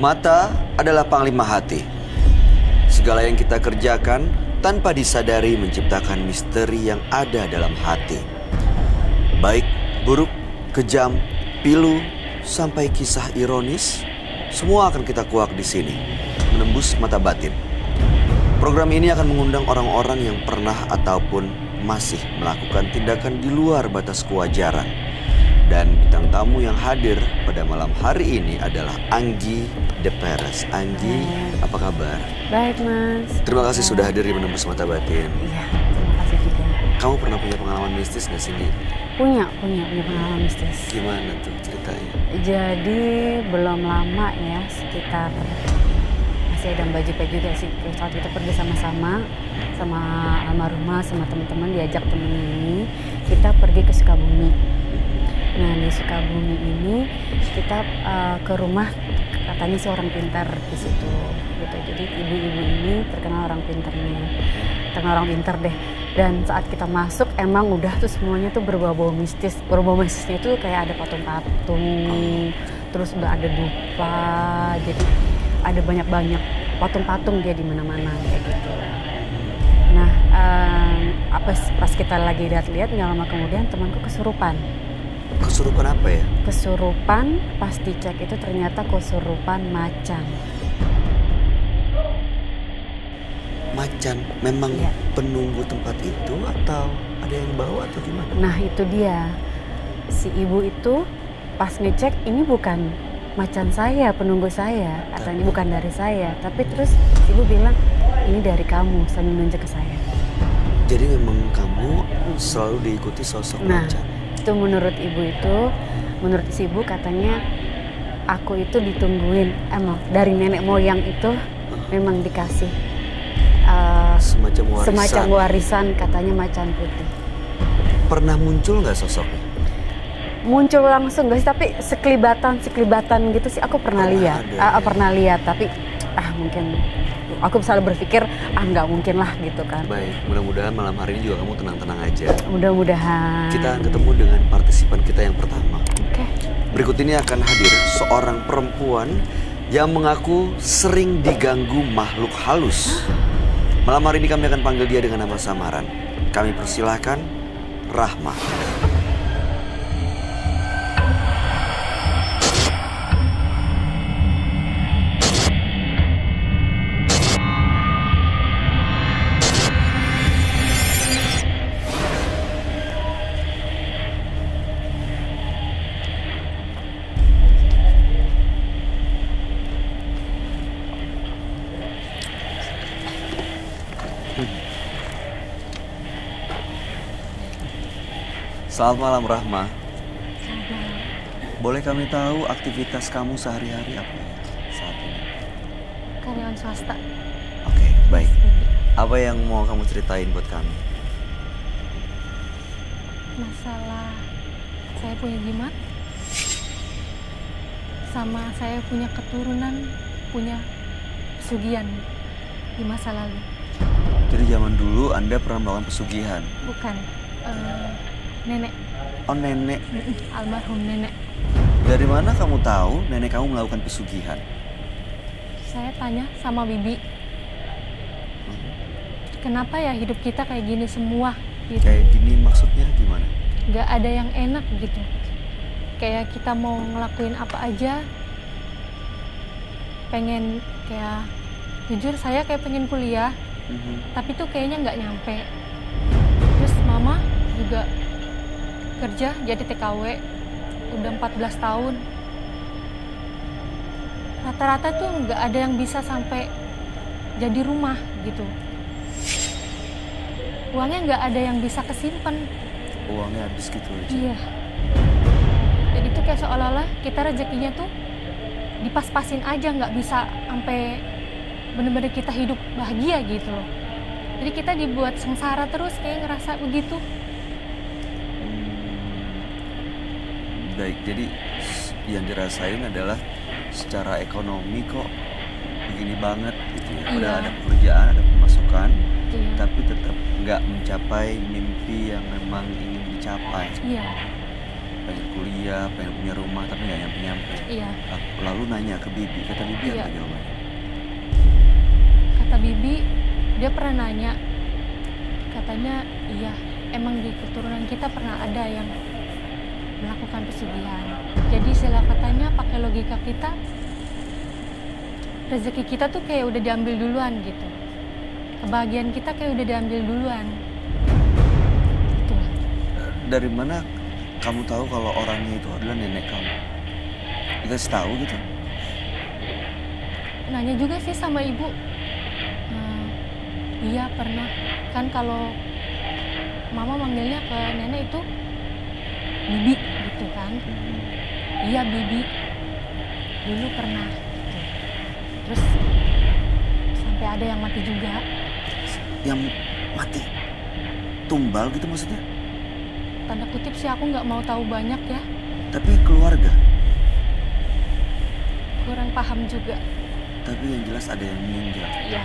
Mata adalah panglima hati. Segala yang kita kerjakan tanpa disadari menciptakan misteri yang ada dalam hati. Baik, buruk, kejam, pilu, sampai kisah ironis, semua akan kita kuak di sini, menembus mata batin. Program ini akan mengundang orang-orang yang pernah ataupun masih melakukan tindakan di luar batas kewajaran. Dan bintang tamu yang hadir pada malam hari ini adalah Anggi De Perez. Anggi, apa kabar? Baik, Mas. Terima kasih sudah hadir di Menembus Mata Batin. Iya, terima kasih juga. Kamu pernah punya pengalaman mistis gak sih, Anggi? Punya pengalaman mistis. Gimana tuh ceritanya? Jadi belum lama ya, sekitar masih ada Mbak Jipe juga sih. Saat kita pergi sama-sama sama almarhumah, sama teman-teman, diajak temen ini, kita pergi ke Sukabumi. Nah, di Sukabumi ini kita ke rumah katanya seorang pintar di situ gitu. Jadi ibu-ibu ini terkenal orang pintar deh. Dan saat kita masuk emang udah tuh semuanya tuh berbau-bau mistis. Berbau mistisnya itu kayak ada patung-patung, terus udah ada dupa. Jadi ada banyak patung-patung dia di mana-mana kayak gitu. Nah, pas kita lagi lihat-lihat nggak lama kemudian temanku kesurupan. Kesurupan apa ya? Kesurupan, pas dicek itu ternyata kesurupan macan. Macan memang ya. Penunggu tempat itu atau ada yang bawa atau gimana? Nah itu dia, si ibu itu pas ngecek ini bukan macan saya, penunggu saya, katanya bukan dari saya. Tapi terus ibu bilang ini dari kamu, sambil nunjuk ke saya. Jadi memang kamu selalu diikuti sosok macan? Itu menurut ibu itu, menurut si ibu katanya aku itu ditungguin emang dari nenek moyang itu memang dikasih semacam warisan katanya macan putih. Pernah muncul nggak sosoknya? Muncul langsung guys, tapi sekelibatan gitu sih aku pernah lihat. Pernah lihat, tapi mungkin aku selalu berpikir nggak mungkin lah gitu kan. Baik, mudah-mudahan malam hari ini juga kamu tenang-tenang aja. Mudah-mudahan. Kita ketemu dengan partisipan kita yang pertama. Oke. Berikut ini akan hadir seorang perempuan yang mengaku sering diganggu makhluk halus. Malam hari ini kami akan panggil dia dengan nama samaran. Kami persilahkan Rahma. Selamat malam Rahma. Boleh kami tahu aktivitas kamu sehari-hari apa ya saat ini? Karyawan swasta. Oke, baik. Apa yang mau kamu ceritain buat kami? Masalah saya punya jimat, sama saya punya keturunan, punya pesugihan di masa lalu. Jadi zaman dulu Anda pernah melakukan pesugihan? Bukan, nenek. Oh, nenek. Almarhum nenek. Dari mana kamu tahu nenek kamu melakukan pesugihan? Saya tanya sama bibi, kenapa ya hidup kita kayak gini semua gitu. Kayak gini maksudnya gimana? Gak ada yang enak gitu. Kayak kita mau ngelakuin apa aja, pengen kayak, jujur saya kayak pengen kuliah, tapi tuh kayaknya nggak nyampe. Terus mama juga kerja jadi TKW udah 14 tahun. Rata-rata tuh nggak ada yang bisa sampai jadi rumah gitu. Uangnya nggak ada yang bisa kesimpan. Uangnya habis gitu aja? Iya. Jadi tuh kayak seolah-olah kita rezekinya tuh dipas-pasin aja, nggak bisa sampai bener-bener kita hidup bahagia gitu loh. Jadi kita dibuat sengsara terus, kayak ngerasa begitu. Baik, jadi yang dirasain adalah secara ekonomi kok begini banget gitu ya. Udah ada pekerjaan, ada pemasukan, tapi tetap nggak mencapai mimpi yang memang ingin dicapai. Iya. pengen kuliah, pengen punya rumah, tapi nggak nyampe-nyampe. Iya. Lalu nanya ke Bibi, kata Bibi Iya. apa jawabannya? Kata Bibi, dia pernah nanya, katanya iya, emang di keturunan kita pernah ada yang melakukan pesugihan. Jadi istilah katanya pakai logika kita, rezeki kita tuh kayak udah diambil duluan gitu. Kebahagiaan kita kayak udah diambil duluan. Itu. Dari mana kamu tahu kalau orangnya itu adalah nenek kamu? Dikasih tahu gitu? Nanya juga sih sama ibu. Iya pernah. Kan kalau mama manggilnya ke nenek itu Bibi gitu kan. Iya Bibi. Dulu pernah. Gitu. Terus sampai ada yang mati juga. Yang mati? Tumbal gitu maksudnya? Tanda kutip sih aku nggak mau tahu banyak ya. Tapi keluarga? Kurang paham juga. Tapi yang jelas ada yang meninggal. Iya.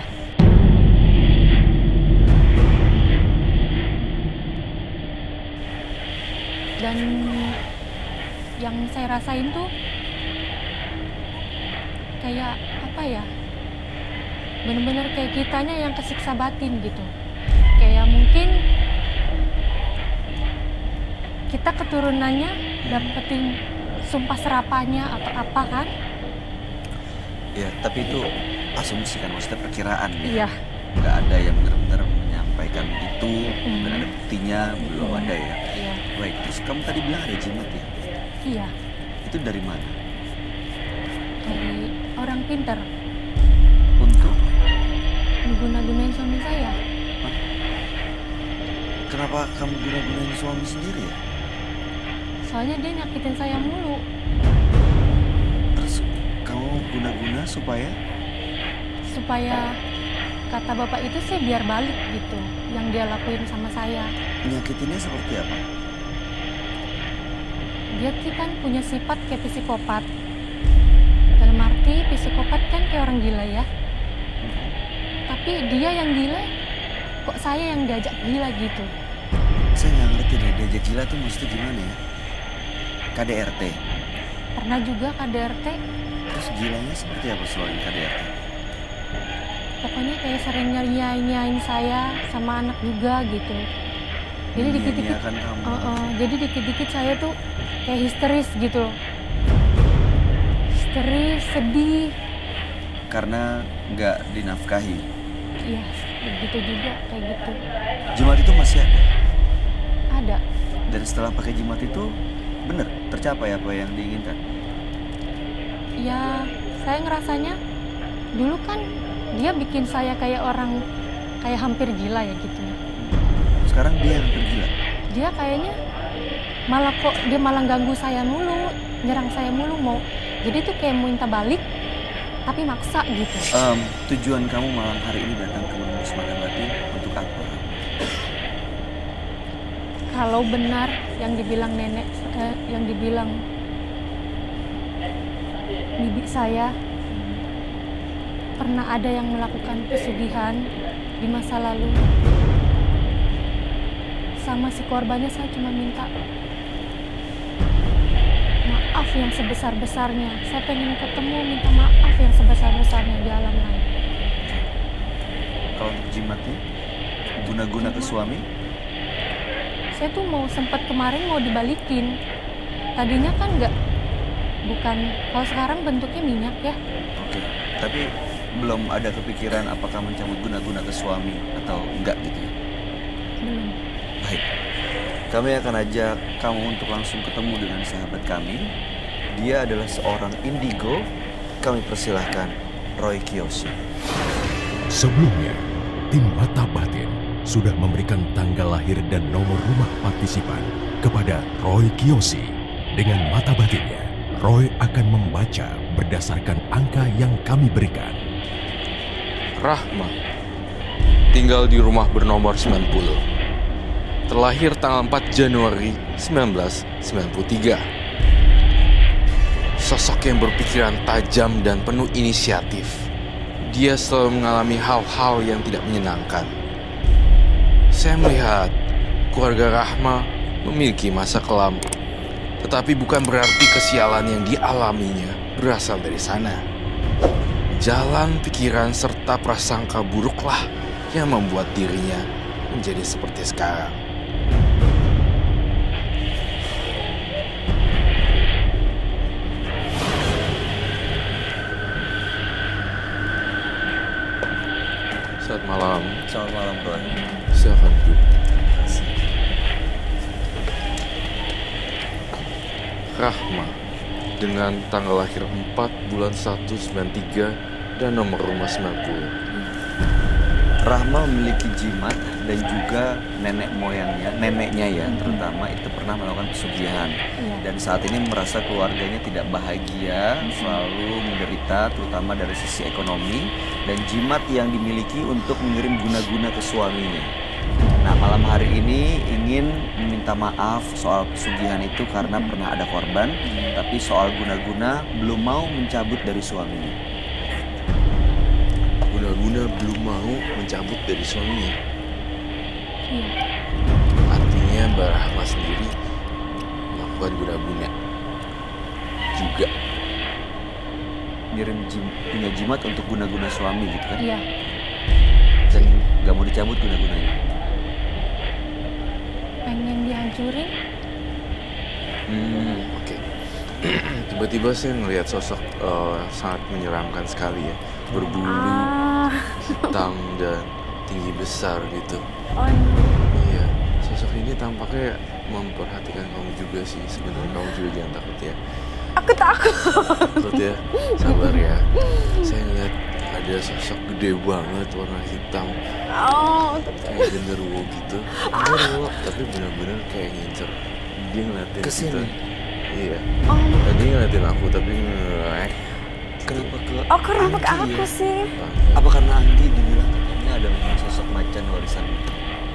Dan yang saya rasain tuh kayak apa ya, bener-bener kayak kitanya yang kesiksa batin gitu. Kayak mungkin kita keturunannya dapetin sumpah serapanya atau apa kan. Ya, tapi itu asumsi kan, maksudnya perkiraan ya. Iya. Nggak ada yang benar-benar menyampaikan itu, dan ada buktinya, belum ada ya. Iya. Baik, terus kamu tadi bilang ada jimat ya? Iya. Itu dari mana? Dari orang pintar Untuk? mengguna-gunain suami saya. Hah? Kenapa kamu guna-gunain suami sendiri ya? Soalnya dia nyakitin saya mulu. Terus kamu guna-guna supaya? Supaya kata bapak itu sih biar balik gitu yang dia lakuin sama saya. Nyakitinnya seperti apa? Dia sih kan punya sifat kayak psikopat. Dalam arti psikopat kan kayak orang gila ya. Tapi dia yang gila, kok saya yang diajak gila gitu. Saya nggak ngerti deh, diajak gila tuh maksudnya gimana ya? KDRT? Pernah juga KDRT, Terus gilanya seperti apa selain KDRT? pokoknya kayak sering nyain saya sama anak juga gitu. Jadi dikit-dikit, Menyanyiakan kamu. jadi dikit-dikit saya tuh kayak histeris gitu loh. Histeris, sedih. Karena nggak dinafkahi. Iya, begitu juga kayak gitu. Jimat itu masih ada. Ada. Dan setelah pakai jimat itu, bener tercapai apa yang diinginkan. Ya, saya ngerasanya dulu kan dia bikin saya kayak orang kayak hampir gila ya gitu. Sekarang dia yang tergila. Dia kayaknya malah kok dia malah ganggu saya mulu, nyerang saya mulu mau. Jadi tuh kayak mau minta balik tapi maksa gitu. Tujuan kamu malam hari ini datang ke Menembus Mata Batin untuk apa? Kalau benar yang dibilang nenek, yang dibilang bibi saya pernah ada yang melakukan pesugihan di masa lalu, sama si korbannya saya cuma minta maaf yang sebesar-besarnya. Saya pengen ketemu, minta maaf yang sebesar-besarnya di alam lain. Kalau untuk jimatnya, guna-guna ke suami? Saya tuh sempat kemarin mau dibalikin. Tadinya kan bukan, kalau sekarang bentuknya minyak ya. Oke, tapi belum ada kepikiran apakah mencabut guna-guna ke suami atau enggak gitu ya? Belum. Baik, kami akan ajak kamu untuk langsung ketemu dengan sahabat kami. Dia adalah seorang indigo. Kami persilahkan Roy Kiyoshi. Sebelumnya, tim Mata Batin sudah memberikan tanggal lahir dan nomor rumah partisipan kepada Roy Kiyoshi. Dengan mata batinnya, Roy akan membaca berdasarkan angka yang kami berikan. Rahma tinggal di rumah bernomor 90. Terlahir tanggal 4 Januari 1993. Sosok yang berpikiran tajam dan penuh inisiatif. Dia selalu mengalami hal-hal yang tidak menyenangkan. Saya melihat keluarga Rahma memiliki masa kelam. Tetapi bukan berarti kesialan yang dialaminya berasal dari sana. Jalan pikiran serta prasangka buruklah yang membuat dirinya menjadi seperti sekarang. Selamat malam. Selamat malam, Roy. Silakan duduk. Rahma dengan tanggal lahir 4 bulan 1 93 dan nomor rumah 90. Rahma memiliki jimat dan juga neneknya ya, terutama itu pernah melakukan pesugihan. Dan saat ini merasa keluarganya tidak bahagia, selalu menderita, terutama dari sisi ekonomi, dan jimat yang dimiliki untuk mengirim guna-guna ke suaminya. Nah, malam hari ini ingin meminta maaf soal pesugihan itu karena pernah ada korban, tapi soal guna-guna belum mau mencabut dari suaminya. Guna-guna belum mau mencabut dari suaminya. Iya. Artinya Mbak Rahma sendiri melakukan guna-guna juga. Punya jimat untuk guna-guna suami gitu kan? Iya. Dan gak mau dicabut guna-gunanya. Pengen dihancurin. Oke. Tiba-tiba saya ngelihat sosok sangat menyeramkan sekali ya. Berbulu, hitam dan tinggi besar gitu. Oh no. Iya, sosok ini tampaknya memperhatikan kamu juga sih. Sebenarnya kamu juga jangan takut ya. Aku takut. Takut ya, sabar ya. Saya ngeliat ada sosok gede banget warna hitam, Oh, kayak genderuwo gitu. Genderuwo, tapi benar-benar kayak ngincer. Dia ngeliatin Kesini? kita. Iya. oh. Tadi ngeliatin aku tapi ngelek. Kenapa ke Oh, kenapa ke Anggi aku ya? sih? Apa karena Anggi dibilang ini ada sosok macan warisan?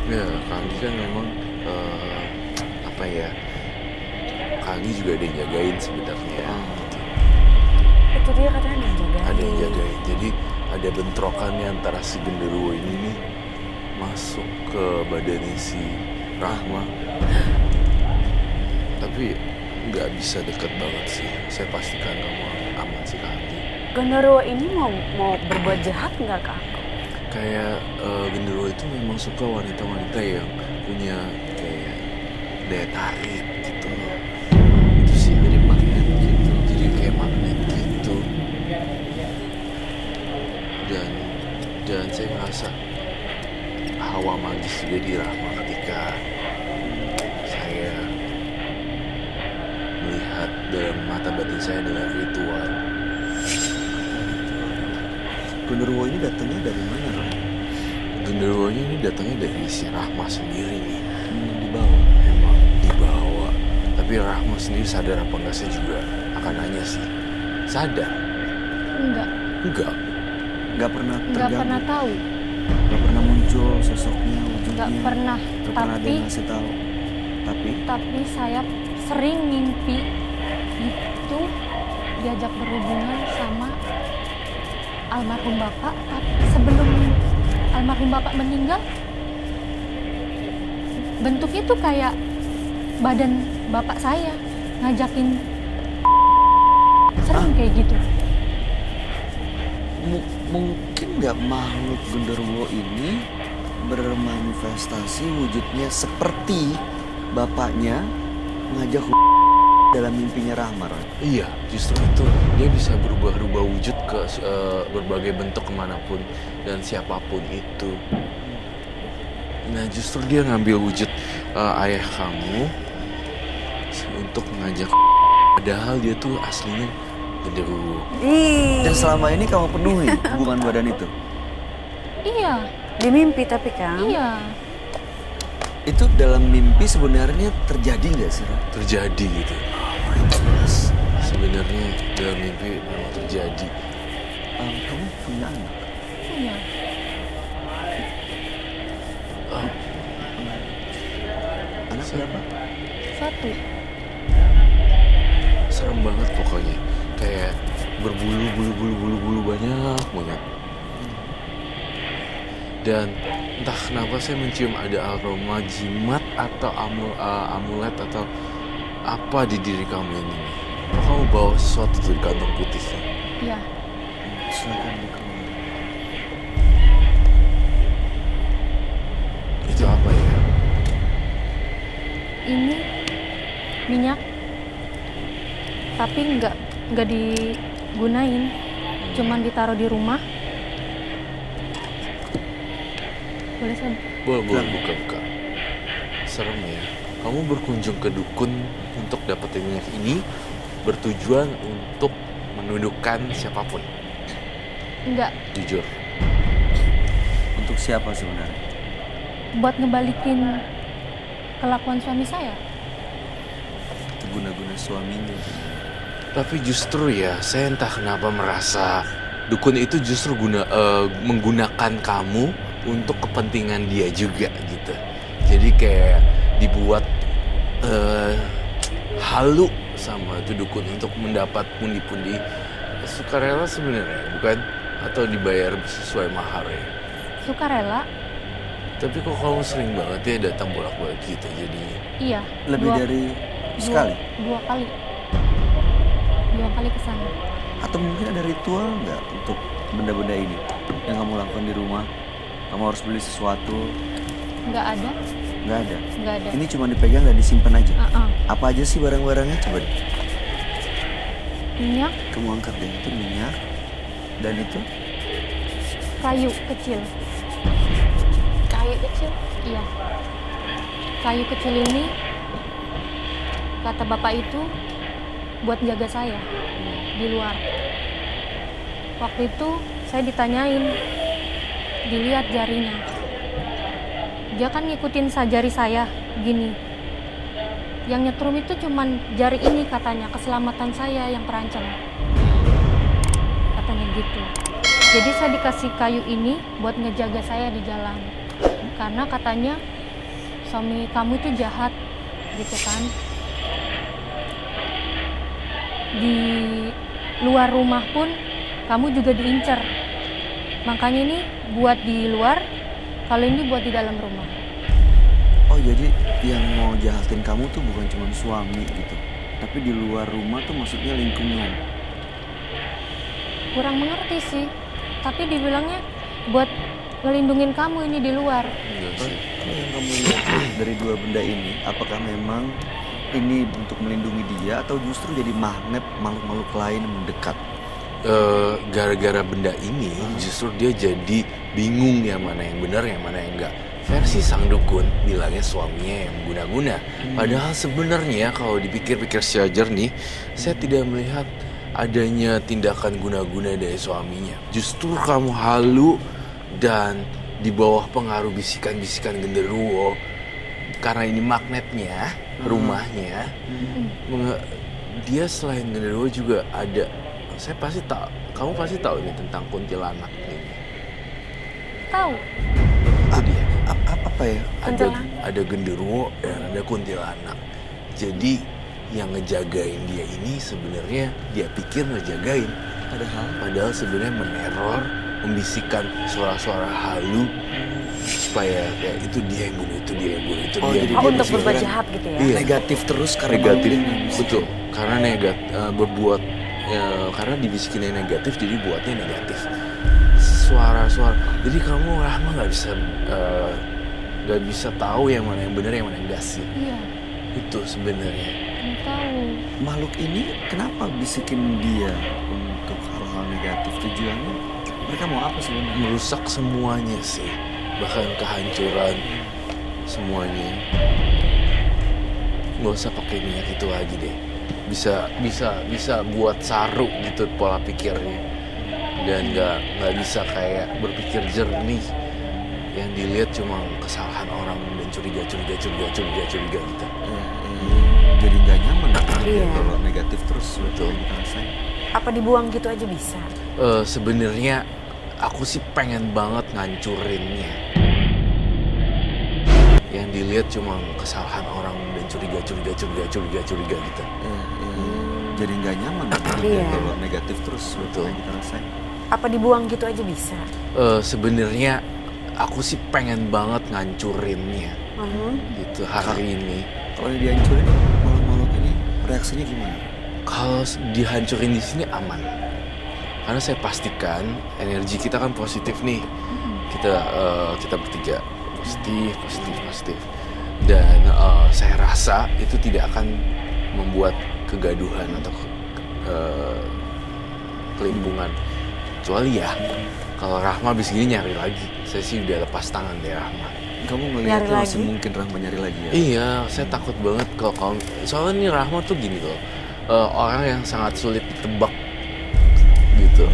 Ya, Kak Anggi kan memang apa ya? Kak Anggi juga ada yang jagain sebenarnya. Gitu. Itu dia katanya ada yang jagain. Ada yang jagain. Jadi ada bentrokannya antara si genderuwo ini nih masuk ke badannya si Rahma. Tapi nggak bisa deket banget sih. Saya pastikan kamu aman sih Kak Anggi. Genderuwo ini mau berbuat jahat nggak ke aku? Kayak genderuwo itu memang suka wanita-wanita yang punya kayak daya tarik gitu. Itu sih jadi magnet gitu. Jadi kayak magnet gitu. Dan saya ngerasa hawa magis juga di Rahma ketika saya melihat dalam mata batin saya dengan ritual. Genderuwo ini datangnya dari mana, Roy? Genderuwonya ini datangnya dari si Rahma sendiri nih. Di bawah. Emang dibawa. Tapi Rahma sendiri sadar apa enggak, saya juga akan nanya sih. Sadar? Enggak. Enggak. Gak pernah Enggak terganggu. pernah tahu. Gak pernah muncul sosoknya, wujudnya. Enggak pernah. Gak pernah ada Tapi yang ngasih tahu. tapi saya sering mimpi itu diajak berhubungan sama almarhum bapak. Tapi sebelum almarhum bapak meninggal, bentuknya tuh kayak badan bapak saya ngajakin, sering kayak gitu. Mungkin nggak makhluk genderuwo ini bermanifestasi wujudnya seperti bapaknya mengajak dalam mimpinya Rahma, Roy. Iya, justru itu. Dia bisa berubah-ubah wujud ke berbagai bentuk kemanapun dan siapapun itu. Nah, justru dia ngambil wujud ayah kamu untuk mengajak. Padahal dia tuh aslinya genderuwo. Dan selama ini kamu penuhi hubungan badan itu. Iya, Di mimpi tapi kan? iya. Itu dalam mimpi sebenarnya terjadi nggak sih, Roy? Terjadi gitu. Jelas. Sebenarnya dalam mimpi memang terjadi. Kamu punya anak? Iya. Anak berapa? Satu. Serem banget pokoknya. Kayak berbulu banyak banget. Dan entah kenapa saya mencium ada aroma jimat atau amulet atau apa di diri kamu ini? Apa kamu bawa sesuatu tuh di kantong putihnya? Iya, Silakan dikeluarkan. Itu apa ya? ini minyak, tapi nggak digunain, cuman ditaruh di rumah. Boleh saya? Boleh buka-buka. Serem ya. Kamu berkunjung ke dukun untuk dapetin minyak ini bertujuan untuk menundukkan siapapun. Enggak, Jujur. Untuk siapa sebenarnya? buat ngebalikin kelakuan suami saya. Itu guna-guna suaminya. Tapi justru ya, saya entah kenapa merasa dukun itu justru menggunakan kamu untuk kepentingan dia juga gitu. Jadi kayak dibuat halu sama itu dukun untuk mendapat pundi-pundi sukarela sebenarnya, bukan? Atau dibayar sesuai mahar ya? Sukarela? Tapi kok kamu sering banget ya datang bolak-balik gitu jadinya? Iya. Lebih dari sekali? Dua kali. Dua kali ke sana. Atau mungkin ada ritual nggak untuk benda-benda ini yang kamu lakukan di rumah? Kamu harus beli sesuatu? Nggak ada. Nggak ada. Nggak ada. Ini cuma dipegang dan disimpan aja. Uh-uh. Apa aja sih barang-barangnya? Coba deh. Minyak, Kamu angkat deh. Itu minyak. Dan itu kayu kecil. Kayu kecil. Iya. Kayu kecil ini kata bapak itu buat jaga saya di luar. Waktu itu saya ditanyain, dilihat jarinya. Dia kan ngikutin jari saya gini. Yang nyetrum itu cuman jari ini katanya, keselamatan saya yang terancam. Katanya gitu. Jadi saya dikasih kayu ini buat ngejaga saya di jalan. Karena katanya suami kamu itu jahat gitu kan. Di luar rumah pun kamu juga diincer. Makanya ini buat di luar, kalau ini buat di dalam rumah. oh jadi yang mau jahatin kamu tuh bukan cuma suami gitu, tapi di luar rumah tuh maksudnya lingkungan. Kurang mengerti sih. Tapi dibilangnya buat ngelindungin kamu ini di luar. Enggak sih. Kalau yang kamu lihat dari dua benda ini, apakah memang ini untuk melindungi dia atau justru jadi magnet makhluk-makhluk lain yang mendekat? Gara-gara benda ini justru dia jadi bingung yang mana yang benar yang mana yang enggak. Versi sang dukun bilangnya suaminya yang guna-guna. Padahal sebenarnya kalau dipikir-pikir secara jernih, saya tidak melihat adanya tindakan guna-guna dari suaminya. Justru kamu halu dan di bawah pengaruh bisikan-bisikan genderuwo. Karena ini magnetnya, rumahnya, dia selain genderuwo juga ada. Saya pasti tahu, kamu pasti tahu ini tentang kuntilanak ini. Tahu? Itu dia. Apa ya? Ada genderuwo dan ada kuntilanak. Jadi yang ngejagain dia ini sebenarnya dia pikir ngejagain, padahal sebenarnya meneror, membisikkan suara-suara halu supaya kayak itu dia yang bunuh, itu dia yang bunuh, itu dia yang jadi bunuh. dia Untuk bisa berbuat bilang, jahat gitu ya. Iya. Negatif terus karena Negatif, makhluk ini. betul. Karena berbuat karena dibisikinnya negatif, jadi buatnya negatif. Suara-suara. Jadi kamu Rahma nggak bisa tahu yang mana yang benar, yang mana yang enggak sih. Iya. Itu sebenarnya. Kamu tahu. Makhluk ini kenapa bisikin dia untuk hal-hal negatif? Tujuannya mereka mau apa sebenarnya? Merusak semuanya sih, bahkan kehancuran semuanya. Nggak usah pakai minyak itu lagi deh. Bisa buat saru gitu pola pikirnya, dan nggak bisa kayak berpikir jernih. Yang dilihat cuma kesalahan orang dan curiga gitu. Jadi nggak nyaman Iya. kalau negatif terus. Betul. Yang kita rasain. Apa dibuang gitu aja bisa? Sebenarnya aku sih pengen banget ngancurinnya. Yang dilihat cuma kesalahan orang dan curiga gitu. Jadi nggak nyaman Iya. kalau negatif terus. Betul. Yang kita rasain. Apa dibuang gitu aja bisa? Sebenarnya aku sih pengen banget ngancurinnya gitu hari ini. Kalau dihancurin makhluk-makhluk ini reaksinya gimana? Kalau dihancurin di sini aman, karena saya pastikan energi kita kan positif nih. Kita bertiga positif, dan saya rasa itu tidak akan membuat kegaduhan atau kelimpungan. Kecuali ya, kalau Rahma abis gini nyari lagi, saya sih udah lepas tangan dari Rahma. Kamu Nyari ngeliatnya masih lagi? mungkin Rahma nyari lagi ya? Iya, saya takut banget kalau soalnya nih Rahma tuh gini loh, orang yang sangat sulit ditebak gitu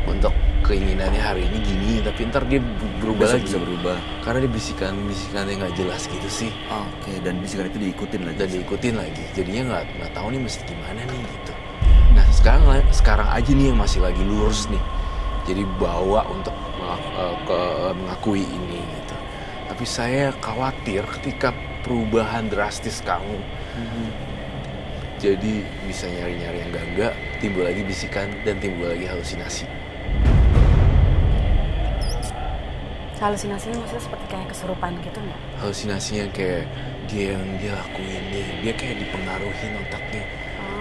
untuk keinginannya hari ini gini, tapi ntar dia berubah Besok lagi. bisa berubah. Karena dia bisikan yang nggak jelas gitu sih, Oke, dan bisikan itu diikutin lagi. dan diikutin lagi. Jadinya nggak tahu nih mesti gimana nih gitu. Nah sekarang aja nih yang masih lagi lurus nih, jadi bawa untuk mengakui ini gitu. Tapi saya khawatir ketika perubahan drastis kamu, jadi bisa nyari-nyari yang enggak, timbul lagi bisikan dan timbul lagi halusinasi. Halusinasinya maksudnya seperti kayak kesurupan gitu nggak? Halusinasinya kayak dia lakuin, dia kayak dipengaruhi otaknya.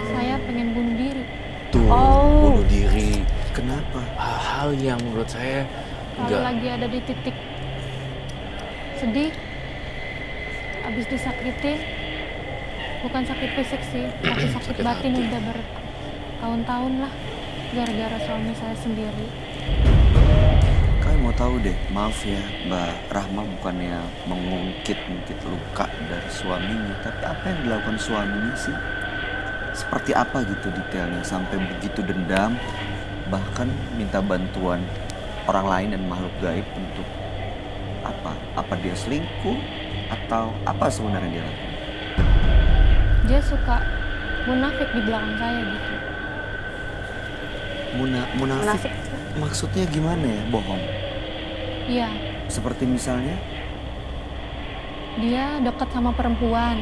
Saya pengen bunuh diri. Tuh, Oh. bunuh diri. Kenapa? Hal-hal yang menurut saya Kalau lagi ada di titik sedih, habis disakitin, bukan sakit fisik sih, tapi sakit Sakit batin hati. udah bertahun-tahun lah, gara-gara suami saya sendiri. Kalian mau tahu deh, maaf ya Mbak Rahma, bukannya mengungkit luka dari suaminya, tapi apa yang dilakukan suaminya sih? Seperti apa gitu detailnya sampai begitu dendam, bahkan minta bantuan orang lain dan makhluk gaib untuk apa? Apa dia selingkuh atau apa sebenarnya dia lakukan? Dia suka munafik di belakang saya gitu. Munafik. Munafik. Maksudnya gimana ya? Bohong. Iya, Seperti misalnya? dia dekat sama perempuan,